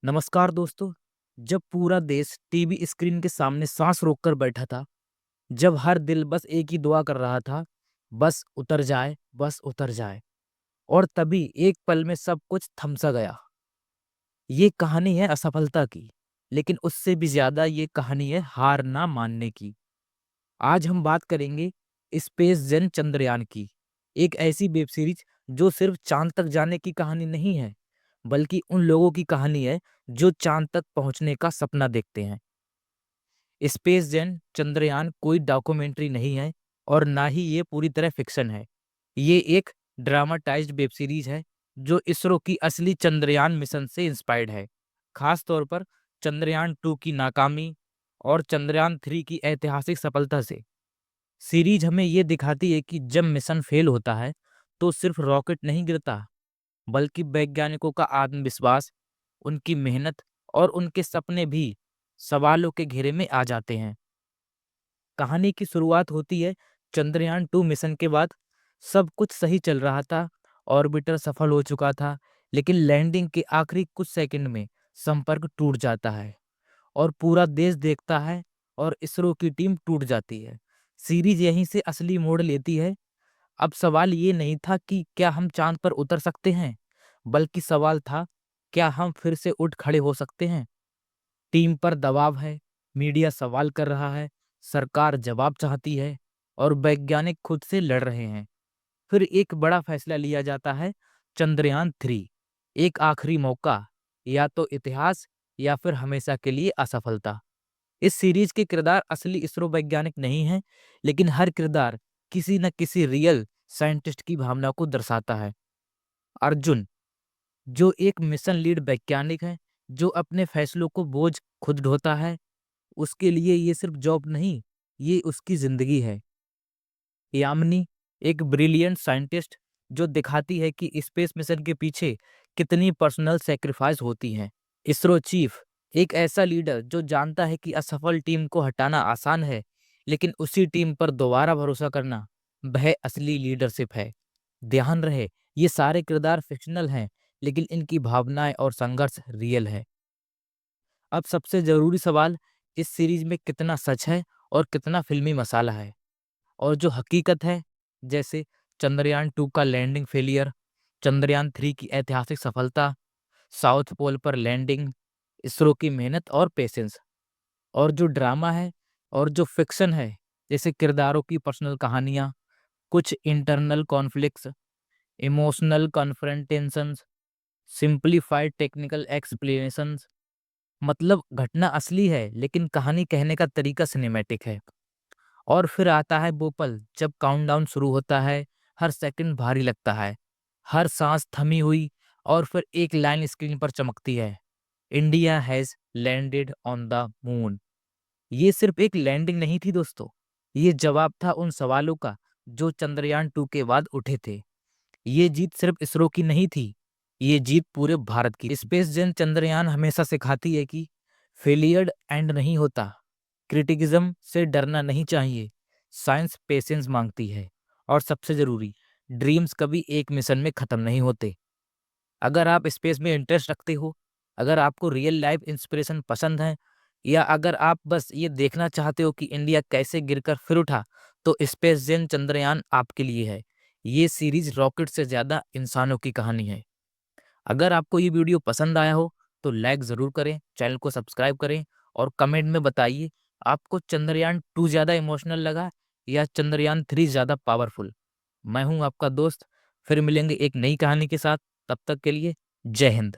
नमस्कार दोस्तों। जब पूरा देश टीवी स्क्रीन के सामने सांस रोककर बैठा था, जब हर दिल बस एक ही दुआ कर रहा था, बस उतर जाए, बस उतर जाए, और तभी एक पल में सब कुछ थम सा गया। ये कहानी है असफलता की, लेकिन उससे भी ज्यादा ये कहानी है हार ना मानने की। आज हम बात करेंगे स्पेस जन चंद्रयान की, एक ऐसी वेब सीरीज जो सिर्फ चांद तक जाने की कहानी नहीं है, बल्कि उन लोगों की कहानी है जो चांद तक पहुंचने का सपना देखते हैं। स्पेस जन चंद्रयान कोई डॉक्यूमेंट्री नहीं है और ना ही ये पूरी तरह फिक्शन है। ये एक ड्रामाटाइज्ड वेब सीरीज है जो इसरो की असली चंद्रयान मिशन से इंस्पायर्ड है, खास तौर पर चंद्रयान 2 की नाकामी और चंद्रयान 3 की ऐतिहासिक सफलता से। सीरीज हमें ये दिखाती है कि जब मिशन फेल होता है तो सिर्फ रॉकेट नहीं गिरता, बल्कि वैज्ञानिकों का आत्मविश्वास, उनकी मेहनत और उनके सपने भी सवालों के घेरे में आ जाते हैं। कहानी की शुरुआत होती है चंद्रयान 2 मिशन के बाद। सब कुछ सही चल रहा था, ऑर्बिटर सफल हो चुका था, लेकिन लैंडिंग के आखिरी कुछ सेकंड में संपर्क टूट जाता है और पूरा देश देखता है और इसरो की टीम टूट जाती है। सीरीज यहीं से असली मोड़ लेती है। अब सवाल ये नहीं था कि क्या हम चांद पर उतर सकते हैं, बल्कि सवाल था, क्या हम फिर से उठ खड़े हो सकते हैं? टीम पर दबाव है, मीडिया सवाल कर रहा है, सरकार जवाब चाहती है और वैज्ञानिक खुद से लड़ रहे हैं। फिर एक बड़ा फैसला लिया जाता है, चंद्रयान 3, एक आखिरी मौका, या तो इतिहास या फिर हमेशा के लिए असफलता। इस सीरीज के किरदार असली इसरो वैज्ञानिक नहीं हैं, लेकिन हर किरदार किसी न किसी रियल साइंटिस्ट की भावना को दर्शाता है। अर्जुन, जो एक मिशन लीड वैज्ञानिक है, जो अपने फैसलों को बोझ खुद ढोता है, उसके लिए ये सिर्फ जॉब नहीं, ये उसकी जिंदगी है। यामिनी, एक ब्रिलियंट साइंटिस्ट जो दिखाती है कि स्पेस मिशन के पीछे कितनी पर्सनल सेक्रीफाइस होती हैं। इसरो चीफ, एक ऐसा लीडर जो जानता है कि असफल टीम को हटाना आसान है, लेकिन उसी टीम पर दोबारा भरोसा करना वह असली लीडरशिप है। ध्यान रहे, ये सारे किरदार फिक्शनल हैं, लेकिन इनकी भावनाएं और संघर्ष रियल है। अब सबसे जरूरी सवाल, इस सीरीज में कितना सच है और कितना फिल्मी मसाला है? और जो हकीकत है, जैसे चंद्रयान 2 का लैंडिंग फेलियर, चंद्रयान 3 की ऐतिहासिक सफलता, साउथ पोल पर लैंडिंग, इसरो की मेहनत और पेशेंस। और जो ड्रामा है और जो फिक्शन है, जैसे किरदारों की पर्सनल कहानियाँ, कुछ internal conflicts, emotional confrontations, simplified technical explanations. मतलब घटना असली है, लेकिन कहानी कहने का तरीका सिनेमैटिक है। और फिर आता है वो पल जब काउंटडाउन शुरू होता है, हर सेकंड भारी लगता है, हर सांस थमी हुई, और फिर एक लाइन स्क्रीन पर चमकती है, India has landed on the moon. ये सिर्फ एक लैंडिंग नहीं थी दोस्तों, ये जवाब था उन सवालों का जो चंद्रयान 2 के बाद उठे थे। ये जीत सिर्फ इसरो की नहीं थी, ये जीत पूरे भारत की। स्पेस जन चंद्रयान हमेशा सिखाती है कि फेलियर एंड नहीं होता, क्रिटिसिज्म से डरना नहीं चाहिए, साइंस पेशेंस मांगती है, और सबसे जरूरी, ड्रीम्स कभी एक मिशन में खत्म नहीं होते। अगर आप स्पेस में इंटरेस्ट रखते हो, अगर आपको रियल लाइफ इंस्पिरेशन पसंद है, या अगर आप बस ये देखना चाहते हो कि इंडिया कैसे गिरकर फिर उठा, तो स्पेस जेन चंद्रयान आपके लिए है। ये सीरीज रॉकेट से ज्यादा इंसानों की कहानी है। अगर आपको ये वीडियो पसंद आया हो तो लाइक ज़रूर करें, चैनल को सब्सक्राइब करें, और कमेंट में बताइए आपको चंद्रयान 2 ज़्यादा इमोशनल लगा या चंद्रयान 3 ज़्यादा पावरफुल। मैं हूं आपका दोस्त, फिर मिलेंगे एक नई कहानी के साथ। तब तक के लिए जय हिंद।